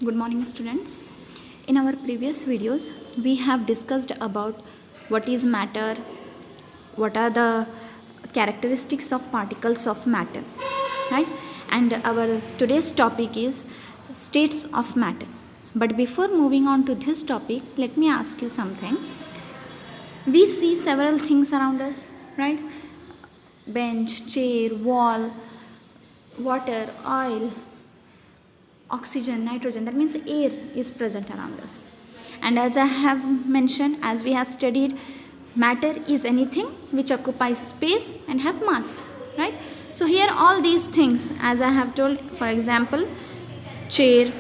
Good morning, students. In our previous videos, we have discussed about what is matter, what are the characteristics of particles of matter, right? And our today's topic is states of matter. But before moving on to this topic, let me ask you something. We see several things around us, right? Bench, chair, wall, water, oil, oxygen, nitrogen, that means air is present around us. And as I have mentioned, as we have studied, matter is anything which occupies space and have mass, right? So here all these things, as I have told, for example, chair,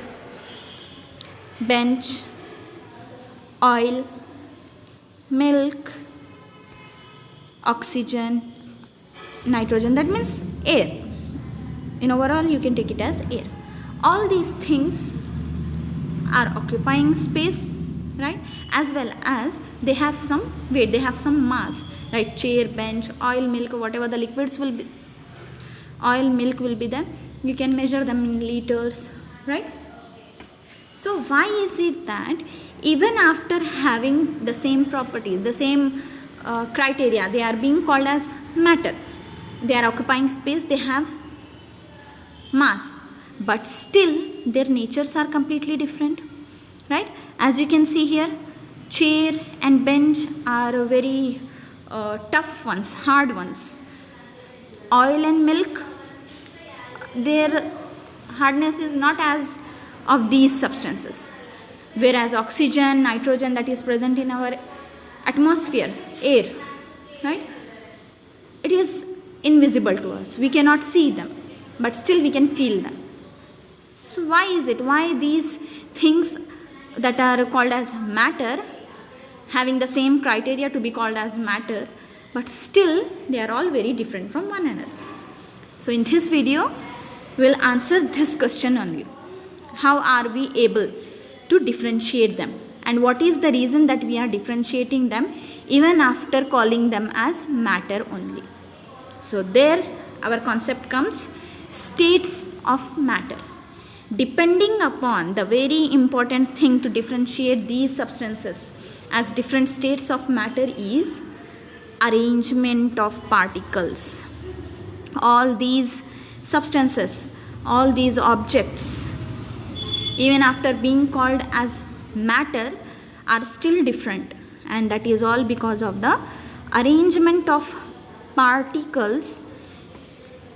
bench, oil, milk, oxygen, nitrogen, that means air. In overall, you can take it as air. All these things are occupying space, right? As well as they have some weight, they have some mass, right? Chair, bench, oil, milk, whatever the liquids will be, oil, milk will be there. You can measure them in liters, right? So why is it that even after having the same properties, the same criteria, they are being called as matter? They are occupying space, they have mass, but still their natures are completely different, right? As you can see here, chair and bench are very tough ones, hard ones. Oil and milk, their hardness is not as of these substances, whereas oxygen, nitrogen, that is present in our atmosphere, air, right, it is invisible to us. We cannot see them, but still we can feel them. So why is it? Why these things that are called as matter, having the same criteria to be called as matter, but still they are all very different from one another? So in this video, we'll answer this question only. How are we able to differentiate them? And what is the reason that we are differentiating them even after calling them as matter only? So there our concept comes, states of matter. Depending upon the very important thing to differentiate these substances as different states of matter is arrangement of particles. All these substances, all these objects, even after being called as matter, are still different, and that is all because of the arrangement of particles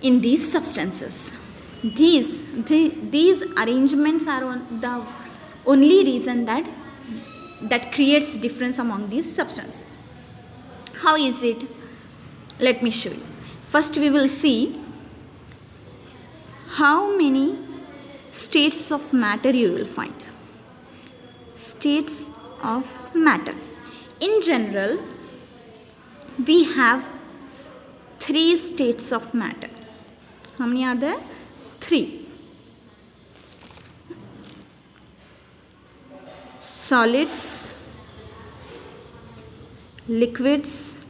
in these substances. These arrangements are the only reason that creates difference among these substances. How is it? Let me show you. First we will see how many states of matter you will find. States of matter. In general, we have 3 states of matter. How many are there? 3. Solids, liquids,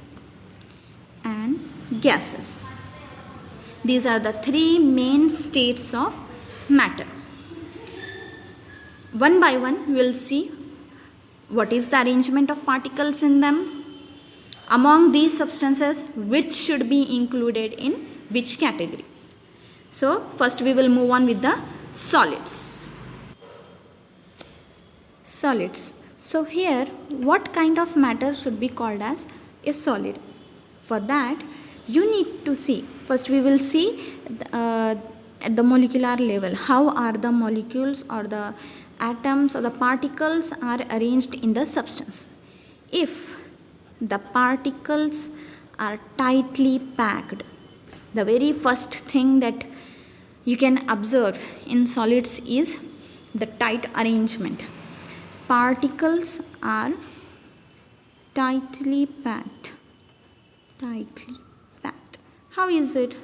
and gases. These are the 3 main states of matter. One by one, we will see what is the arrangement of particles in them. Among these substances, which should be included in which category. So first we will move on with the solids. Solids. So here, what kind of matter should be called as a solid? For that, you need to see. First we will see at the molecular level, how are the molecules or the atoms or the particles are arranged in the substance. If the particles are tightly packed, the very first thing that you can observe in solids is the tight arrangement. Particles are tightly packed. Tightly packed. How is it?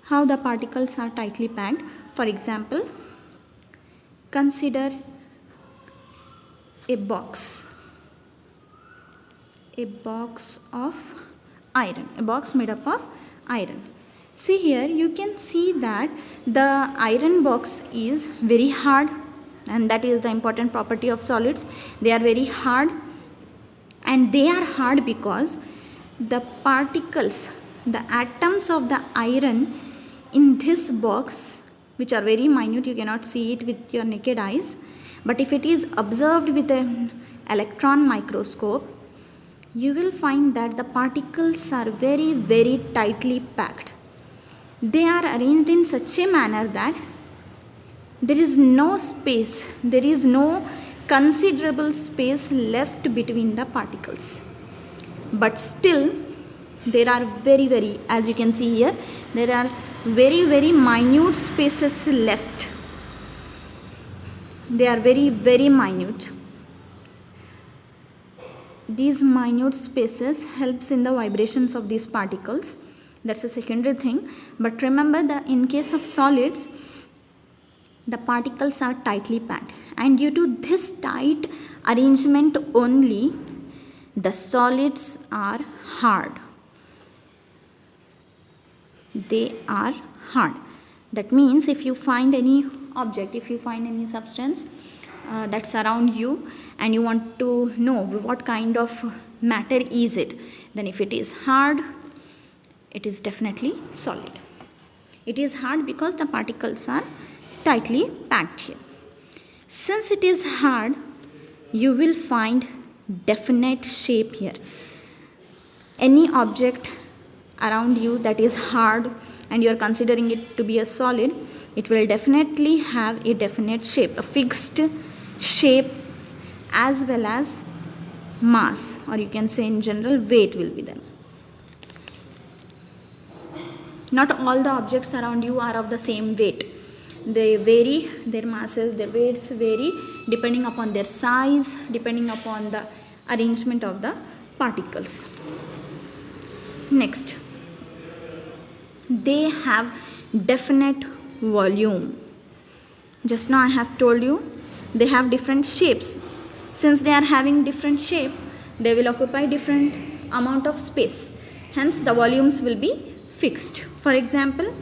How the particles are tightly packed? For example, consider a box of iron, a box made up of iron. See here, you can see that the iron box is very hard and that is the important property of solids. They are very hard, and they are hard because the particles, the atoms of the iron in this box, which are very minute, you cannot see it with your naked eyes, but if it is observed with an electron microscope, you will find that the particles are very, very tightly packed. They are arranged in such a manner that there is no space, there is no considerable space left between the particles. But still, there are very, very, as you can see here, there are very, very minute spaces left. They are very, very minute. These minute spaces helps in the vibrations of these particles. That's a secondary thing. But remember that in case of solids, the particles are tightly packed, and due to this tight arrangement only, the solids are hard. They are hard. That means if you find any object, if you find any substance that's around you, and you want to know what kind of matter is it, then if it is hard, it is definitely solid. It is hard because the particles are tightly packed here. Since it is hard, you will find definite shape here. Any object around you that is hard and you are considering it to be a solid, it will definitely have a definite shape, a fixed shape, as well as mass, or you can say in general weight will be there. Not all the objects around you are of the same weight. They vary, their masses, their weights vary depending upon their size, depending upon the arrangement of the particles. Next, they have definite volume. Just now I have told you they have different shapes. Since they are having different shape, they will occupy different amount of space. Hence the volumes will be fixed. For example,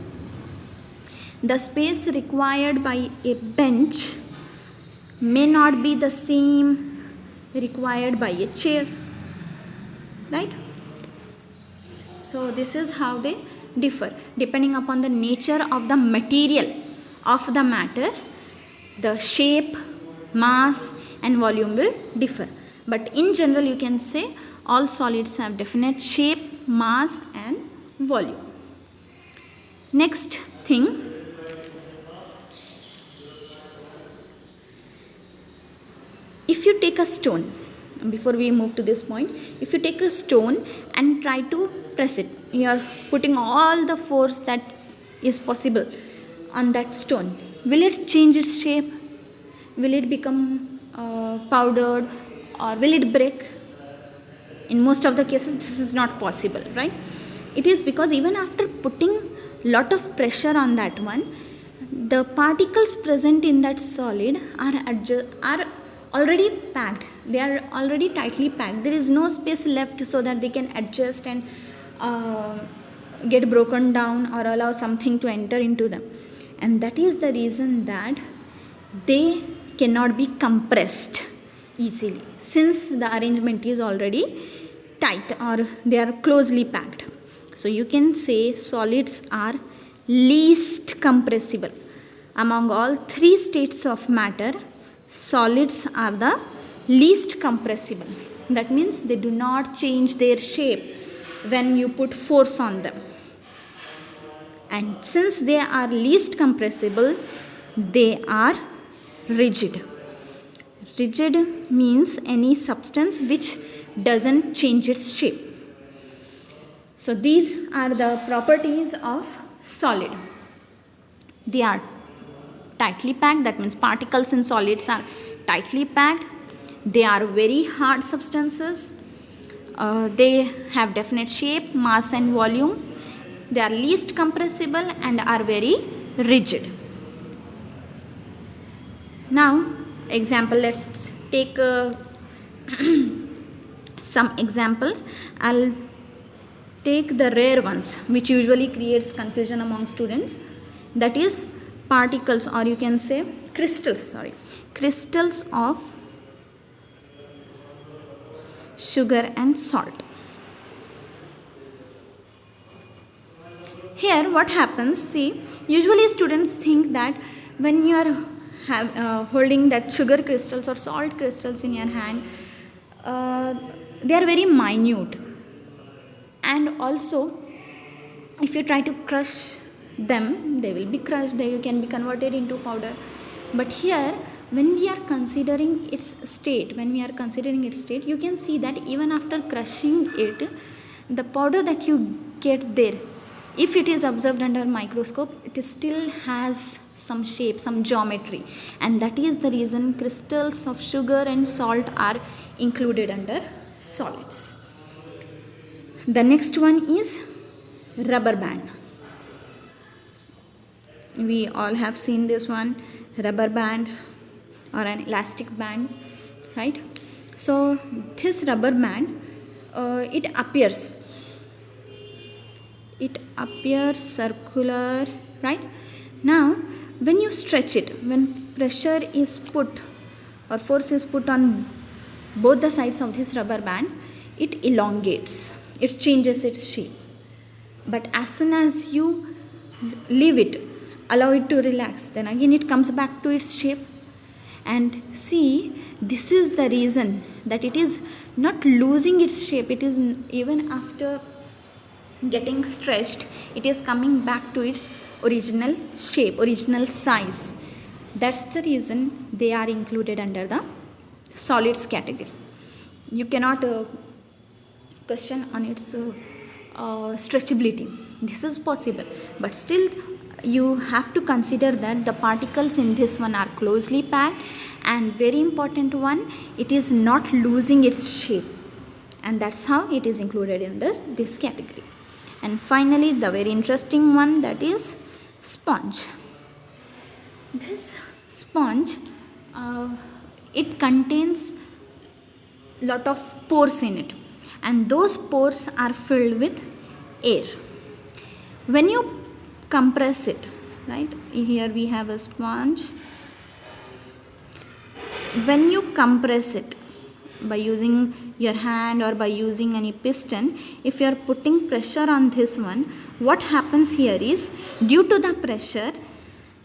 the space required by a bench may not be the same required by a chair, right? So this is how they differ. Depending upon the nature of the material of the matter, the shape, mass and volume will differ. But in general, you can say all solids have definite shape, mass and volume. Next thing, if you take a stone, before we move to this point, if you take a stone and try to press it, you are putting all the force that is possible on that stone. Will it change its shape? Will it become powdered, or will it break? In most of the cases, this is not possible, right? It is because even after putting lot of pressure on that one, the particles present in that solid are already packed. They are already tightly packed. There is no space left so that they can adjust and get broken down or allow something to enter into them. And that is the reason that they cannot be compressed easily, since the arrangement is already tight or they are closely packed. So you can say solids are least compressible. Among all three states of matter, solids are the least compressible. That means they do not change their shape when you put force on them. And since they are least compressible, they are rigid. Rigid means any substance which doesn't change its shape. So these are the properties of solid. They are tightly packed, that means particles in solids are tightly packed. They are very hard substances. They have definite shape, mass and volume. They are least compressible and are very rigid. Now, example, let's take some examples. I'll take the rare ones which usually creates confusion among students, that is particles, or you can say crystals of sugar and salt. Here what happens, see, usually students think that when you are holding that sugar crystals or salt crystals in your hand, they are very minute, and also if you try to crush them, they will be crushed, they can be converted into powder. But here when we are considering its state, you can see that even after crushing it, the powder that you get there, if it is observed under microscope, it still has some shape, some geometry, and that is the reason crystals of sugar and salt are included under solids. The next one is rubber band. We all have seen this one, rubber band or an elastic band, right? So this rubber band, it appears circular, right? Now when you stretch it, when pressure is put or force is put on both the sides of this rubber band, it elongates, it changes its shape. But as soon as you leave it, allow it to relax, then again it comes back to its shape. And see, this is the reason that it is not losing its shape, it is even after getting stretched, it is coming back to its original shape, original size. That's the reason they are included under the solids category. You cannot question on its stretchability. This is possible, but still you have to consider that the particles in this one are closely packed, and very important one, it is not losing its shape, and that's how it is included under this category. And finally the very interesting one, that is sponge. This sponge, it contains lot of pores in it, and those pores are filled with air. When you compress it, right, here we have a sponge. When you compress it by using your hand or by using any piston, if you are putting pressure on this one, what happens here is, due to the pressure,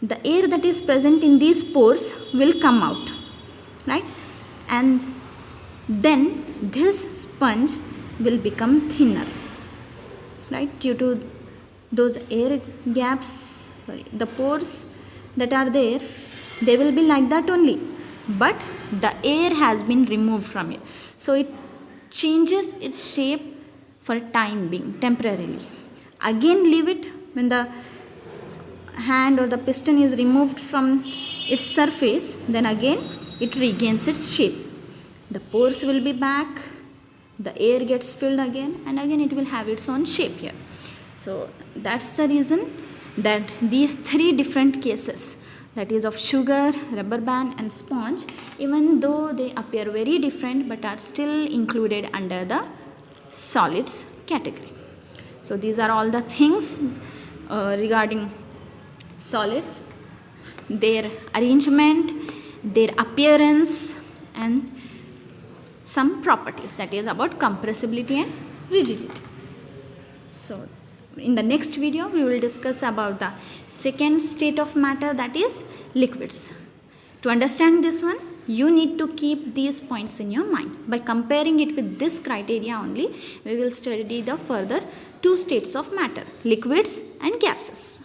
the air that is present in these pores will come out, right? And then this sponge will become thinner, right, due to those air gaps, the pores that are there, they will be like that only, but the air has been removed from it, so it changes its shape for time being, temporarily. Again leave it, when the hand or the piston is removed from its surface, then again it regains its shape. The pores will be back, the air gets filled again, and again it will have its own shape here. So that's the reason that these three different cases, that is of sugar, rubber band and sponge, even though they appear very different, but are still included under the solids category. So these are all the things regarding solids, their arrangement, their appearance, and some properties, that is about compressibility and rigidity. So in the next video we will discuss about the second state of matter, that is liquids. To understand this one, you need to keep these points in your mind. By comparing it with this criteria only, we will study the further two states of matter, liquids and gases.